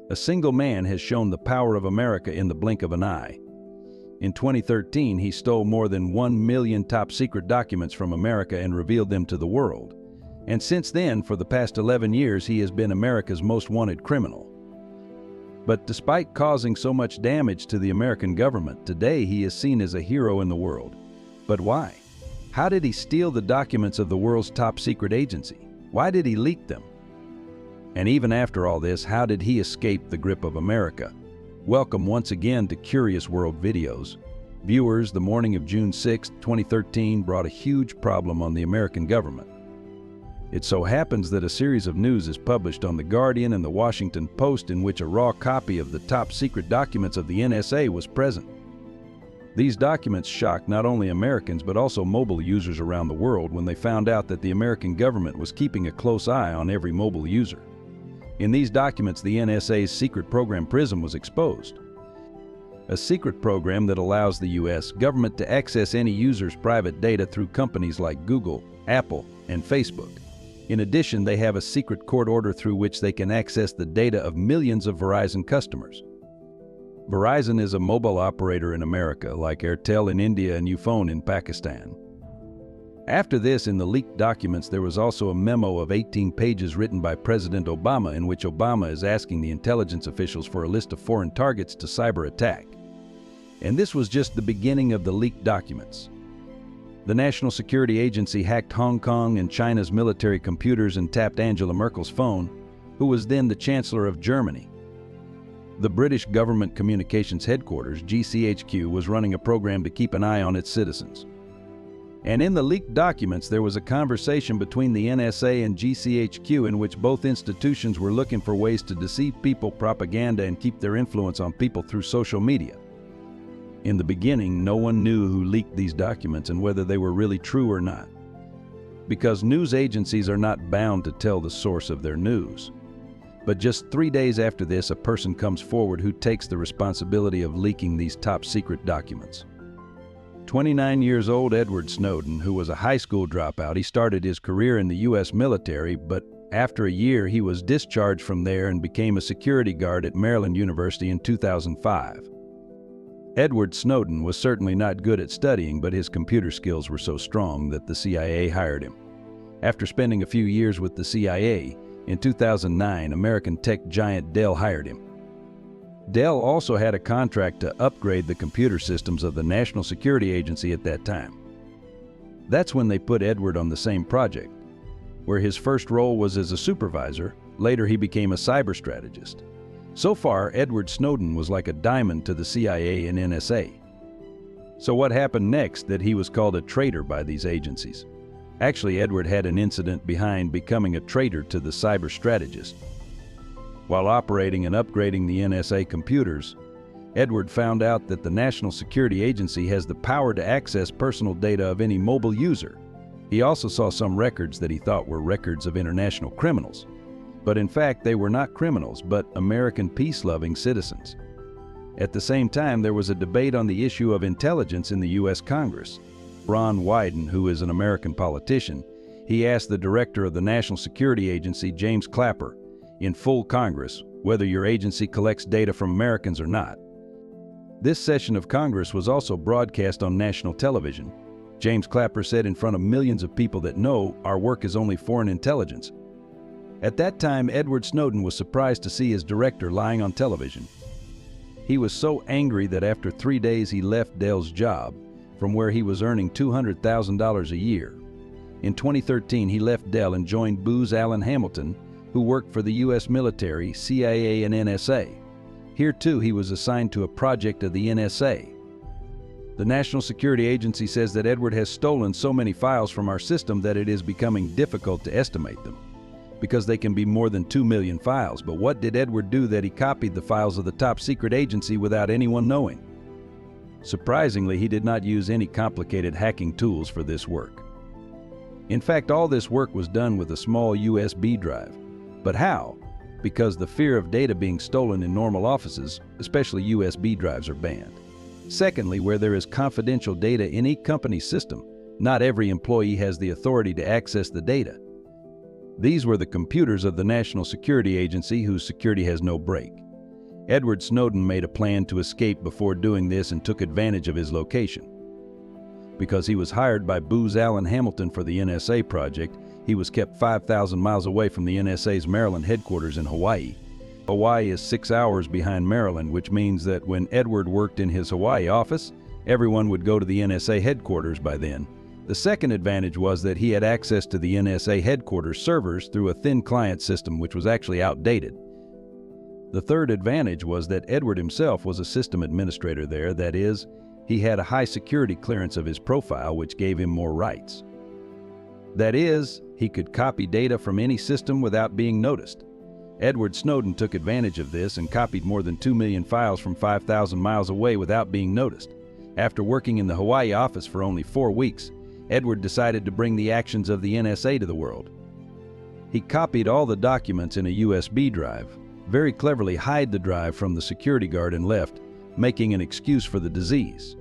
A single man has shown the power of America in the blink of an eye. In 2013, he stole more than 1 million top-secret documents from America and revealed them to the world. And since then, for the past 11 years, he has been America's most wanted criminal. But despite causing so much damage to the American government, today he is seen as a hero in the world. But why? How did he steal the documents of the world's top-secret agency? Why did he leak them? And even after all this, how did he escape the grip of America? Welcome once again to Curious World Videos. Viewers, the morning of June 6, 2013 brought a huge problem on the American government. It so happens that a series of news is published on The Guardian and The Washington Post in which a raw copy of the top-secret documents of the NSA was present. These documents shocked not only Americans but also mobile users around the world when they found out that the American government was keeping a close eye on every mobile user. In these documents, the NSA's secret program PRISM was exposed. A secret program that allows the U.S. government to access any user's private data through companies like Google, Apple, and Facebook. In addition, they have a secret court order through which they can access the data of millions of Verizon customers. Verizon is a mobile operator in America, like Airtel in India and Ufone in Pakistan. After this, in the leaked documents, there was also a memo of 18 pages written by President Obama in which Obama is asking the intelligence officials for a list of foreign targets to cyber attack. And this was just the beginning of the leaked documents. The National Security Agency hacked Hong Kong and China's military computers and tapped Angela Merkel's phone, who was then the Chancellor of Germany. The British Government Communications Headquarters, GCHQ, was running a program to keep an eye on its citizens. And in the leaked documents, there was a conversation between the NSA and GCHQ in which both institutions were looking for ways to deceive people, propaganda, and keep their influence on people through social media. In the beginning, no one knew who leaked these documents and whether they were really true or not, because news agencies are not bound to tell the source of their news. But just 3 days after this, a person comes forward who takes the responsibility of leaking these top-secret documents. 29 years old Edward Snowden, who was a high school dropout, he started his career in the U.S. military, but after a year, he was discharged from there and became a security guard at Maryland University in 2005. Edward Snowden was certainly not good at studying, but his computer skills were so strong that the CIA hired him. After spending a few years with the CIA, in 2009, American tech giant Dell hired him. Dell also had a contract to upgrade the computer systems of the National Security Agency at that time. That's when they put Edward on the same project, where his first role was as a supervisor. Later, he became a cyber strategist. So far, Edward Snowden was like a diamond to the CIA and NSA. So what happened next that he was called a traitor by these agencies? Actually, Edward had an incident behind becoming a traitor to the cyber strategist. While operating and upgrading the NSA computers, Edward found out that the National Security Agency has the power to access personal data of any mobile user. He also saw some records that he thought were records of international criminals. But in fact, they were not criminals, but American peace-loving citizens. At the same time, there was a debate on the issue of intelligence in the U.S. Congress. Ron Wyden, who is an American politician, he asked the director of the National Security Agency, James Clapper, in full Congress, whether your agency collects data from Americans or not. This session of Congress was also broadcast on national television. James Clapper said in front of millions of people that no, our work is only foreign intelligence. At that time, Edward Snowden was surprised to see his director lying on television. He was so angry that after 3 days he left Dell's job, from where he was earning $200,000 a year. In 2013, he left Dell and joined Booz Allen Hamilton, who worked for the U.S. military, CIA, and NSA. Here too, he was assigned to a project of the NSA. The National Security Agency says that Edward has stolen so many files from our system that it is becoming difficult to estimate them, because they can be more than 2 million files. But what did Edward do that he copied the files of the top secret agency without anyone knowing? Surprisingly, he did not use any complicated hacking tools for this work. In fact, all this work was done with a small USB drive. But how? Because the fear of data being stolen in normal offices, especially USB drives, are banned. Secondly, where there is confidential data in each company's system, not every employee has the authority to access the data. These were the computers of the National Security Agency, whose security has no break. Edward Snowden made a plan to escape before doing this and took advantage of his location. Because he was hired by Booz Allen Hamilton for the NSA project, he was kept 5,000 miles away from the NSA's Maryland headquarters in Hawaii. Hawaii is 6 hours behind Maryland, which means that when Edward worked in his Hawaii office, everyone would go to the NSA headquarters by then. The second advantage was that he had access to the NSA headquarters servers through a thin client system which was actually outdated. The third advantage was that Edward himself was a system administrator there, that is, he had a high security clearance of his profile which gave him more rights. That is, he could copy data from any system without being noticed. Edward Snowden took advantage of this and copied more than 2 million files from 5,000 miles away without being noticed. After working in the Hawaii office for only 4 weeks, Edward decided to bring the actions of the NSA to the world. He copied all the documents in a USB drive, very cleverly hid the drive from the security guard and left, making an excuse for the disease.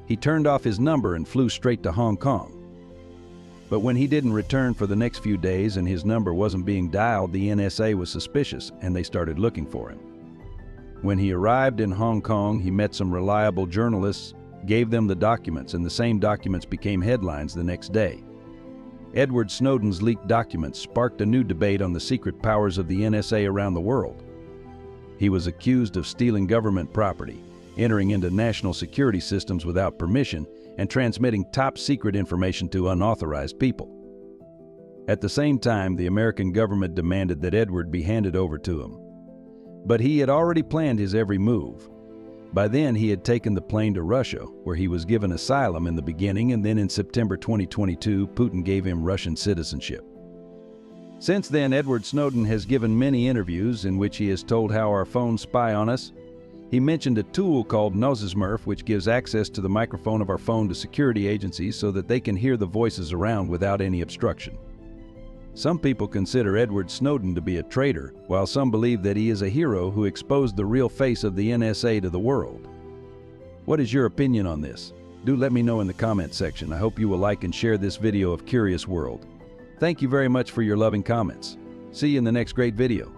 He turned off his number and flew straight to Hong Kong. But when he didn't return for the next few days and his number wasn't being dialed, the NSA was suspicious and they started looking for him. When he arrived in Hong Kong, he met some reliable journalists, gave them the documents, and the same documents became headlines the next day. Edward Snowden's leaked documents sparked a new debate on the secret powers of the NSA around the world. He was accused of stealing government property, entering into national security systems without permission, and transmitting top-secret information to unauthorized people. At the same time, the American government demanded that Edward be handed over to him. But he had already planned his every move. By then, he had taken the plane to Russia, where he was given asylum in the beginning, and then in September 2022, Putin gave him Russian citizenship. Since then, Edward Snowden has given many interviews in which he has told how our phones spy on us. He mentioned a tool called Nosesmurf, which gives access to the microphone of our phone to security agencies so that they can hear the voices around without any obstruction. Some people consider Edward Snowden to be a traitor, while some believe that he is a hero who exposed the real face of the NSA to the world. What is your opinion on this? Do let me know in the comment section. I hope you will like and share this video of Curious World. Thank you very much for your loving comments. See you in the next great video.